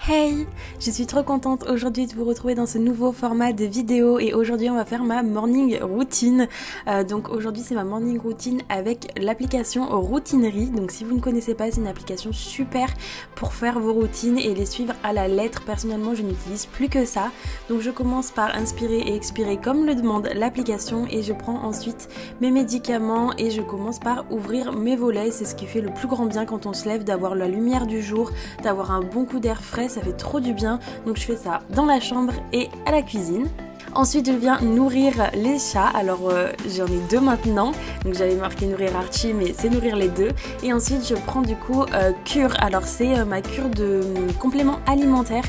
Hey, je suis trop contente aujourd'hui de vous retrouver dans ce nouveau format de vidéo et aujourd'hui on va faire ma morning routine. Donc aujourd'hui c'est ma morning routine avec l'application Routinerie. Donc si vous ne connaissez pas, c'est une application super pour faire vos routines et les suivre à la lettre. Personnellement je n'utilise plus que ça. Donc je commence par inspirer et expirer comme le demande l'application et je prends ensuite mes médicaments et je commence par ouvrir mes volets. C'est ce qui fait le plus grand bien quand on se lève, d'avoir la lumière du jour, d'avoir un bon coup d'air frais. Ça fait trop du bien, donc je fais ça dans la chambre et à la cuisine. Ensuite je viens nourrir les chats, alors j'en ai deux maintenant, donc j'avais marqué nourrir Archie mais c'est nourrir les deux. Et ensuite je prends du coup cure, alors c'est ma cure de compléments alimentaires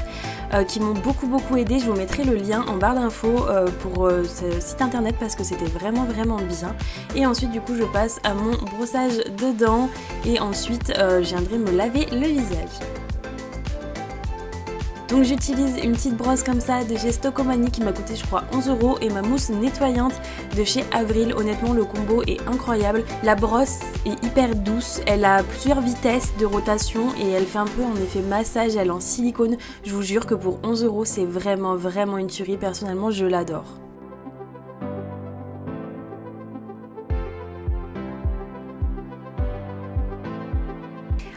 qui m'ont beaucoup aidé. Je vous mettrai le lien en barre d'infos pour ce site internet parce que c'était vraiment bien. Et ensuite du coup je passe à mon brossage de dents et ensuite je viendrai me laver le visage. Donc j'utilise une petite brosse comme ça de chez Stocomanie qui m'a coûté je crois 11 € et ma mousse nettoyante de chez Avril. Honnêtement le combo est incroyable. La brosse est hyper douce, elle a plusieurs vitesses de rotation et elle fait un peu en effet massage, elle est en silicone. Je vous jure que pour 11 € c'est vraiment une tuerie, personnellement je l'adore.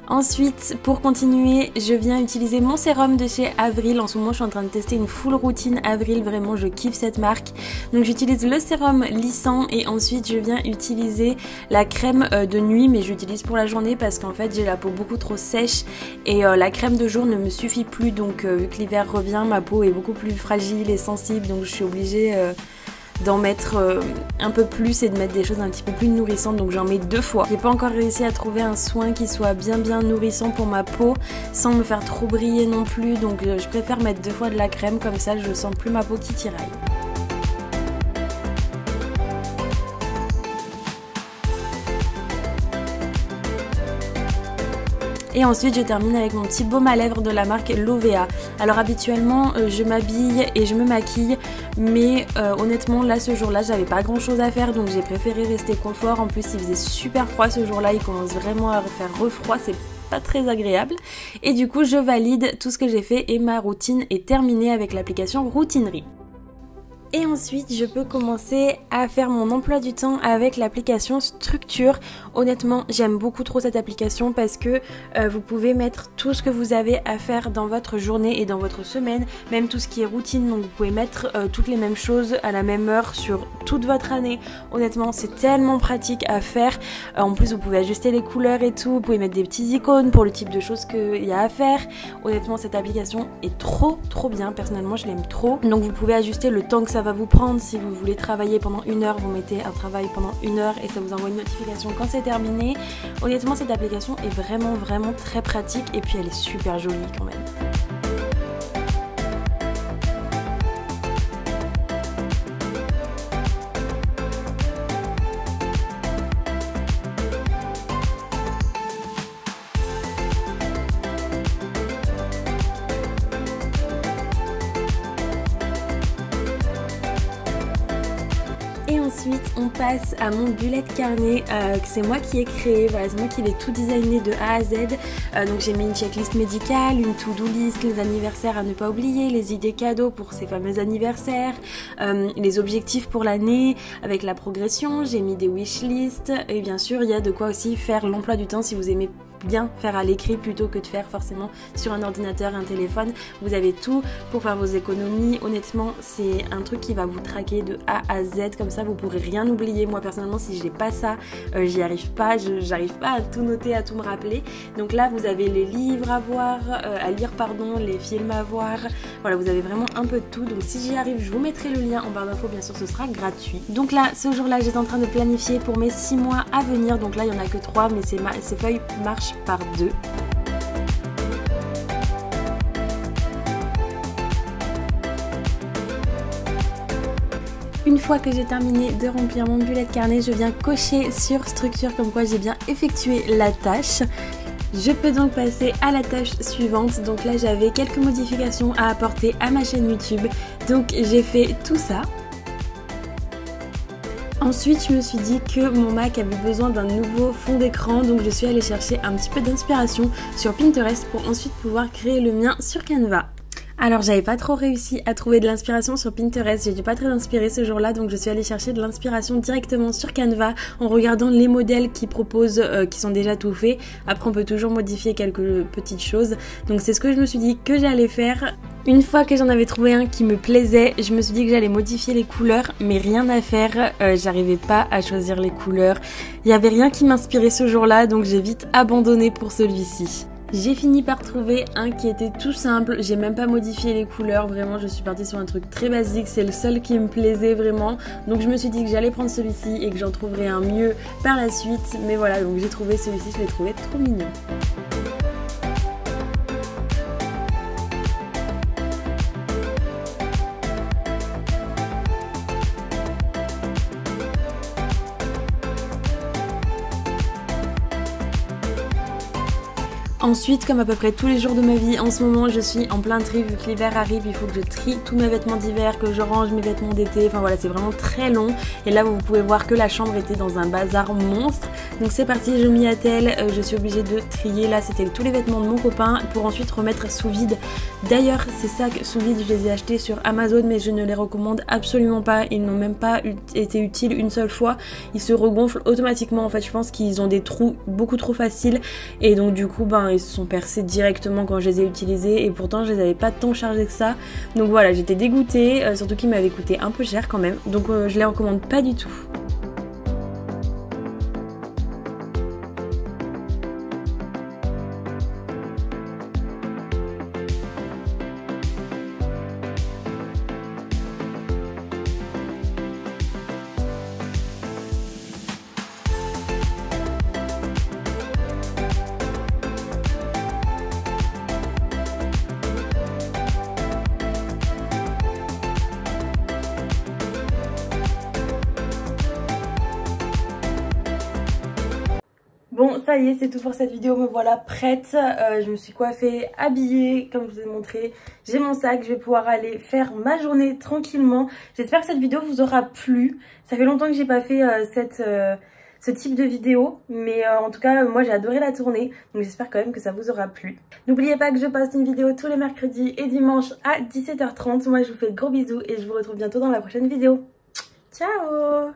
Ensuite, pour continuer, je viens utiliser mon sérum de chez Avril. En ce moment, je suis en train de tester une full routine Avril. Vraiment, je kiffe cette marque. Donc, j'utilise le sérum lissant et ensuite, je viens utiliser la crème de nuit. Mais j'utilise pour la journée parce qu'en fait, j'ai la peau beaucoup trop sèche et la crème de jour ne me suffit plus. Donc, vu que l'hiver revient, ma peau est beaucoup plus fragile et sensible. Donc, je suis obligée d'en mettre un peu plus et de mettre des choses un petit peu plus nourrissantes, donc j'en mets 2 fois. J'ai pas encore réussi à trouver un soin qui soit bien nourrissant pour ma peau sans me faire trop briller non plus, donc je préfère mettre 2 fois de la crème, comme ça je sens plus ma peau qui tiraille. Et ensuite je termine avec mon petit baume à lèvres de la marque Lovea. Alors habituellement je m'habille et je me maquille, mais honnêtement là ce jour là j'avais pas grand chose à faire, donc j'ai préféré rester confort. En plus il faisait super froid ce jour là, il commence vraiment à faire refroid, c'est pas très agréable. Et du coup je valide tout ce que j'ai fait et ma routine est terminée avec l'application Routinerie. Et ensuite je peux commencer à faire mon emploi du temps avec l'application Structure. Honnêtement j'aime beaucoup trop cette application parce que vous pouvez mettre tout ce que vous avez à faire dans votre journée et dans votre semaine, même tout ce qui est routine, donc vous pouvez mettre toutes les mêmes choses à la même heure sur toute votre année. Honnêtement c'est tellement pratique à faire, en plus vous pouvez ajuster les couleurs et tout, vous pouvez mettre des petites icônes pour le type de choses qu'il y a à faire. Honnêtement cette application est trop bien, personnellement je l'aime trop. Donc vous pouvez ajuster le temps que ça va vous prendre. Si vous voulez travailler pendant 1 heure, vous mettez un travail pendant 1 heure et ça vous envoie une notification quand c'est terminé. Honnêtement cette application est vraiment très pratique et puis elle est super jolie quand même. Et ensuite on passe à mon bullet carnet que c'est moi qui ai créé, voilà, c'est moi qui l'ai tout designé de A à Z. Donc j'ai mis une checklist médicale, une to-do list, les anniversaires à ne pas oublier, les idées cadeaux pour ces fameux anniversaires, les objectifs pour l'année avec la progression, j'ai mis des wishlists et bien sûr il y a de quoi aussi faire l'emploi du temps si vous aimez bien faire à l'écrit plutôt que de faire forcément sur un ordinateur, un téléphone. Vous avez tout pour faire vos économies. Honnêtement c'est un truc qui va vous traquer de A à Z, comme ça vous pourrez rien oublier. Moi personnellement si j'ai pas ça j'y arrive pas, j'arrive pas à tout noter, à tout me rappeler. Donc là vous avez les livres à voir, à lire pardon, les films à voir, voilà vous avez vraiment un peu de tout. Donc si j'y arrive je vous mettrai le lien en barre d'infos, bien sûr ce sera gratuit. Donc là ce jour là j'étais en train de planifier pour mes 6 mois à venir, donc là il y en a que 3 mais ces feuilles marchent par 2. Une fois que j'ai terminé de remplir mon bullet carnet, je viens cocher sur Structure comme quoi j'ai bien effectué la tâche. Je peux donc passer à la tâche suivante. Donc là j'avais quelques modifications à apporter à ma chaîne YouTube, donc j'ai fait tout ça. Ensuite, je me suis dit que mon Mac avait besoin d'un nouveau fond d'écran, donc je suis allée chercher un petit peu d'inspiration sur Pinterest pour ensuite pouvoir créer le mien sur Canva. Alors j'avais pas trop réussi à trouver de l'inspiration sur Pinterest, j'étais pas très inspirée ce jour-là, donc je suis allée chercher de l'inspiration directement sur Canva en regardant les modèles qu'ils proposent qui sont déjà tout faits. Après on peut toujours modifier quelques petites choses, donc c'est ce que je me suis dit que j'allais faire. Une fois que j'en avais trouvé un qui me plaisait, je me suis dit que j'allais modifier les couleurs, mais rien à faire, j'arrivais pas à choisir les couleurs. Il y avait rien qui m'inspirait ce jour-là, donc j'ai vite abandonné pour celui-ci. J'ai fini par trouver un qui était tout simple, j'ai même pas modifié les couleurs, vraiment je suis partie sur un truc très basique, c'est le seul qui me plaisait vraiment. Donc je me suis dit que j'allais prendre celui-ci et que j'en trouverais un mieux par la suite. Mais voilà, donc j'ai trouvé celui-ci, je l'ai trouvé trop mignon. Ensuite, comme à peu près tous les jours de ma vie, en ce moment je suis en plein tri vu que l'hiver arrive, il faut que je trie tous mes vêtements d'hiver, que je range mes vêtements d'été, enfin voilà c'est vraiment très long. Et là vous pouvez voir que la chambre était dans un bazar monstre. Donc c'est parti, je m'y attelle, je suis obligée de trier. Là c'était tous les vêtements de mon copain pour ensuite remettre sous vide. D'ailleurs ces sacs sous vide je les ai achetés sur Amazon mais je ne les recommande absolument pas, ils n'ont même pas été utiles une seule fois. Ils se regonflent automatiquement en fait, je pense qu'ils ont des trous beaucoup trop faciles et donc du coup ils se sont percés directement quand je les ai utilisés et pourtant je les avais pas tant chargés que ça. Donc voilà, j'étais dégoûtée, surtout qu'ils m'avaient coûté un peu cher quand même. Donc je les recommande pas du tout. Bon, ça y est, c'est tout pour cette vidéo, me voilà prête. Je me suis coiffée, habillée, comme je vous ai montré. J'ai mon sac, je vais pouvoir aller faire ma journée tranquillement. J'espère que cette vidéo vous aura plu. Ça fait longtemps que j'ai pas fait ce type de vidéo, mais en tout cas, moi j'ai adoré la tourner. Donc j'espère quand même que ça vous aura plu. N'oubliez pas que je poste une vidéo tous les mercredis et dimanches à 17h30. Moi je vous fais de gros bisous et je vous retrouve bientôt dans la prochaine vidéo. Ciao!